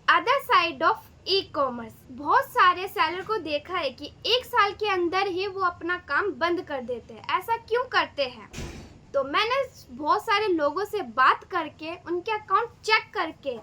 Other side of e commerce. बहुत सारे seller को देखा है कि एक साल के अंदर ही वो अपना काम बंद कर देते हैं। ऐसा क्यों करते हैं? तो मैंने बहुत सारे लोगों से बात करके उनके अकाउंट चेक करके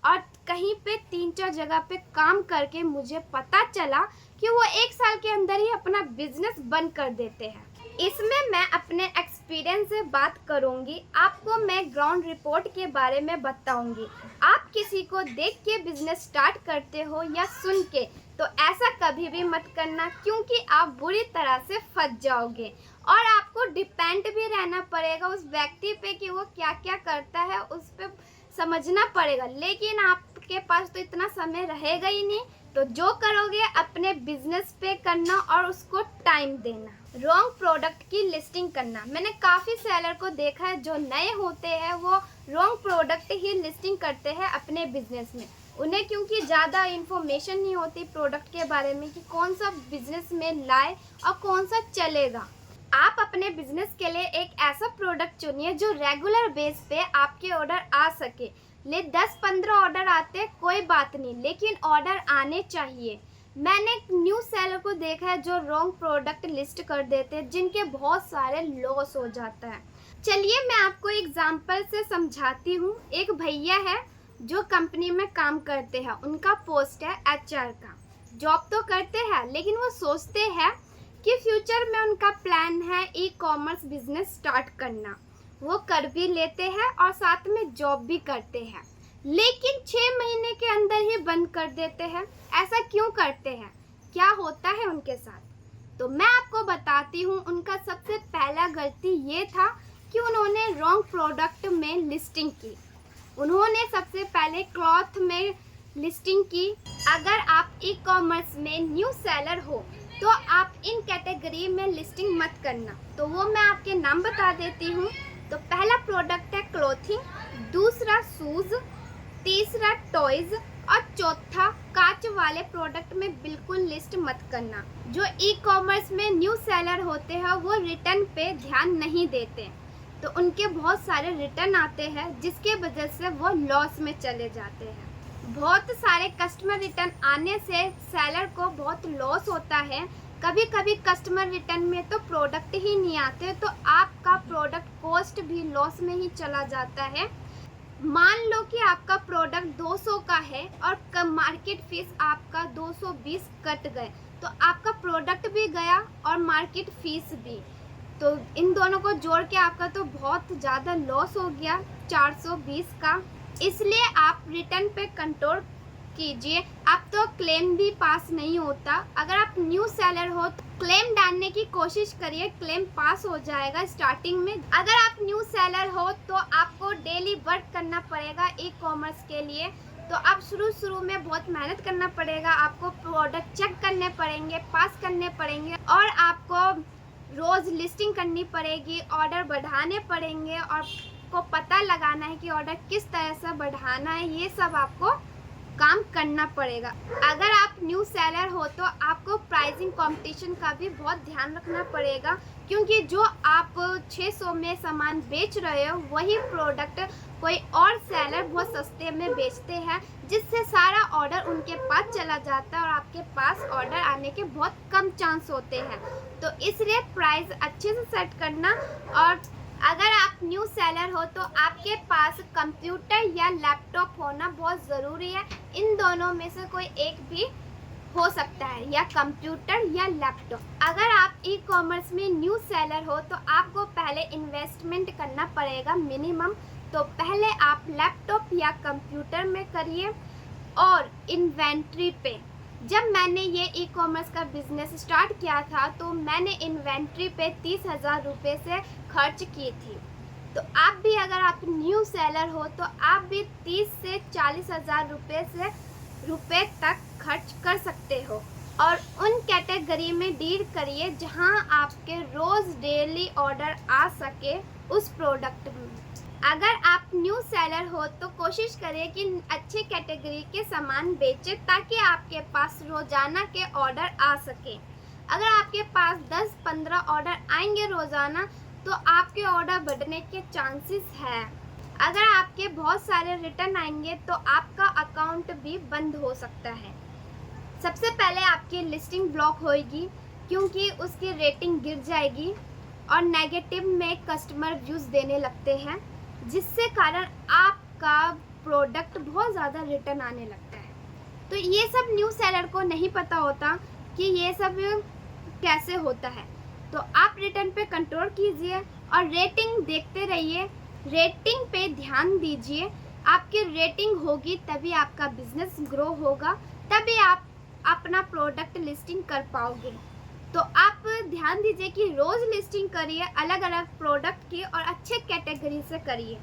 और कहीं पे 3-4 जगह पे काम करके मुझे पता चला कि वो एक साल के अंदर ही अपना बिजनेस बंद कर देते हैं। इसमें मैं अपने एक्सपीरियंस से बात करूंगी। आपको मैं ग्राउंड रिपोर्ट के बारे में बताऊंगी। आप किसी को देख के बिजनेस स्टार्ट करते हो या सुन के, तो ऐसा कभी भी मत करना, क्योंकि आप बुरी तरह से फंस जाओगे और आपको डिपेंड भी रहना पड़ेगा उस व्यक्ति पे कि वो क्या क्या करता है, उस पर समझना पड़ेगा। लेकिन आपके पास तो इतना समय रहेगा ही नहीं, तो जो करोगे अपने बिजनेस पे करना और उसको टाइम देना। रॉन्ग प्रोडक्ट की लिस्टिंग करना। मैंने काफ़ी सेलर को देखा है जो नए होते हैं वो रॉन्ग प्रोडक्ट ही लिस्टिंग करते हैं अपने बिजनेस में। उन्हें क्योंकि ज़्यादा इन्फॉर्मेशन नहीं होती प्रोडक्ट के बारे में कि कौन सा बिजनेस में लाए और कौन सा चलेगा। आप अपने बिजनेस के लिए एक ऐसा प्रोडक्ट चुनिए जो रेगुलर बेस पे आपके ऑर्डर आ सके। 10-15 ऑर्डर आते कोई बात नहीं, लेकिन ऑर्डर आने चाहिए। मैंने न्यू सेलर को देखा है जो रॉन्ग प्रोडक्ट लिस्ट कर देते हैं, जिनके बहुत सारे लॉस हो जाता है। चलिए मैं आपको एग्जांपल से समझाती हूँ। एक भैया है जो कंपनी में काम करते हैं, उनका पोस्ट है एचआर का। जॉब तो करते हैं, लेकिन वो सोचते हैं कि फ्यूचर में उनका प्लान है ई कॉमर्स बिजनेस स्टार्ट करना। वो कर भी लेते हैं और साथ में जॉब भी करते हैं, लेकिन 6 महीने के अंदर ही बंद कर देते हैं। ऐसा क्यों करते हैं? क्या होता है उनके साथ? तो मैं आपको बताती हूँ। उनका सबसे पहला गलती ये था कि उन्होंने रॉन्ग प्रोडक्ट में लिस्टिंग की। उन्होंने सबसे पहले क्लॉथ में लिस्टिंग की। अगर आप ई कॉमर्स में न्यू सेलर हो तो आप इन कैटेगरी में लिस्टिंग मत करना। तो वो मैं आपके नाम बता देती हूँ। तो पहला प्रोडक्ट है क्लोथिंग, दूसरा शूज़, तीसरा टॉयज़ और चौथा कांच वाले प्रोडक्ट में बिल्कुल लिस्ट मत करना। जो ई कॉमर्स में न्यू सेलर होते हैं वो रिटर्न पे ध्यान नहीं देते, तो उनके बहुत सारे रिटर्न आते हैं जिसके वजह से वो लॉस में चले जाते हैं। बहुत सारे कस्टमर रिटर्न आने से सेलर को बहुत लॉस होता है। कभी कभी कस्टमर रिटर्न में तो प्रोडक्ट ही नहीं आते, तो आपका प्रोडक्ट कॉस्ट भी लॉस में ही चला जाता है। मान लो कि आपका प्रोडक्ट 200 का है और मार्केट फीस आपका 220 कट गए, तो आपका प्रोडक्ट भी गया और मार्केट फीस भी। तो इन दोनों को जोड़ के आपका तो बहुत ज़्यादा लॉस हो गया 420 का। इसलिए आप रिटर्न पे कंट्रोल कीजिए। अब तो क्लेम भी पास नहीं होता। अगर आप न्यू सेलर हो तो क्लेम डालने की कोशिश करिए, क्लेम पास हो जाएगा स्टार्टिंग में। अगर आप न्यू सेलर हो तो आपको डेली वर्क करना पड़ेगा ई कॉमर्स के लिए। तो आप शुरू में बहुत मेहनत करना पड़ेगा। आपको प्रोडक्ट चेक करने पड़ेंगे, पास करने पड़ेंगे और आपको रोज़ लिस्टिंग करनी पड़ेगी, ऑर्डर बढ़ाने पड़ेंगे और को पता लगाना है कि ऑर्डर किस तरह से बढ़ाना है। ये सब आपको काम करना पड़ेगा। अगर आप न्यू सेलर हो तो आपको प्राइसिंग कंपटीशन का भी बहुत ध्यान रखना पड़ेगा, क्योंकि जो आप 600 में सामान बेच रहे हो वही प्रोडक्ट कोई और सेलर बहुत सस्ते में बेचते हैं, जिससे सारा ऑर्डर उनके पास चला जाता है और आपके पास ऑर्डर आने के बहुत कम चांस होते हैं। तो इसलिए प्राइस अच्छे से सेट करना। और अगर आप न्यू सेलर हो तो आपके पास कंप्यूटर या लैपटॉप होना बहुत ज़रूरी है। इन दोनों में से कोई एक भी हो सकता है, या कंप्यूटर या लैपटॉप। अगर आप ई कॉमर्स में न्यू सेलर हो तो आपको पहले इन्वेस्टमेंट करना पड़ेगा मिनिमम। तो पहले आप लैपटॉप या कंप्यूटर में करिए। और इन्वेंट्री पे, जब मैंने ये ई कॉमर्स का बिज़नेस स्टार्ट किया था तो मैंने इन्वेंट्री पे 30,000 रुपये से खर्च की थी। तो आप भी अगर आप न्यू सेलर हो तो आप भी 30 से 40,000 रुपये तक खर्च कर सकते हो। और उन कैटेगरी में डील करिए जहां आपके रोज़ डेली ऑर्डर आ सके उस प्रोडक्ट में। अगर आप न्यू सेलर हो तो कोशिश करें कि अच्छे कैटेगरी के सामान बेचें, ताकि आपके पास रोज़ाना के ऑर्डर आ सके। अगर आपके पास 10-15 ऑर्डर आएंगे रोज़ाना तो आपके ऑर्डर बढ़ने के चांसेस है। अगर आपके बहुत सारे रिटर्न आएंगे तो आपका अकाउंट भी बंद हो सकता है। सबसे पहले आपकी लिस्टिंग ब्लॉक होएगी क्योंकि उसकी रेटिंग गिर जाएगी और नेगेटिव में कस्टमर व्यूज़ देने लगते हैं, जिससे कारण आपका प्रोडक्ट बहुत ज़्यादा रिटर्न आने लगता है। तो ये सब न्यू सेलर को नहीं पता होता कि ये सब कैसे होता है। तो आप रिटर्न पे कंट्रोल कीजिए और रेटिंग देखते रहिए, रेटिंग पे ध्यान दीजिए। आपकी रेटिंग होगी तभी आपका बिजनेस ग्रो होगा, तभी आप अपना प्रोडक्ट लिस्टिंग कर पाओगे। तो आप ध्यान दीजिए कि रोज़ लिस्टिंग करिए अलग अलग प्रोडक्ट की और अच्छे कैटेगरी से करिए।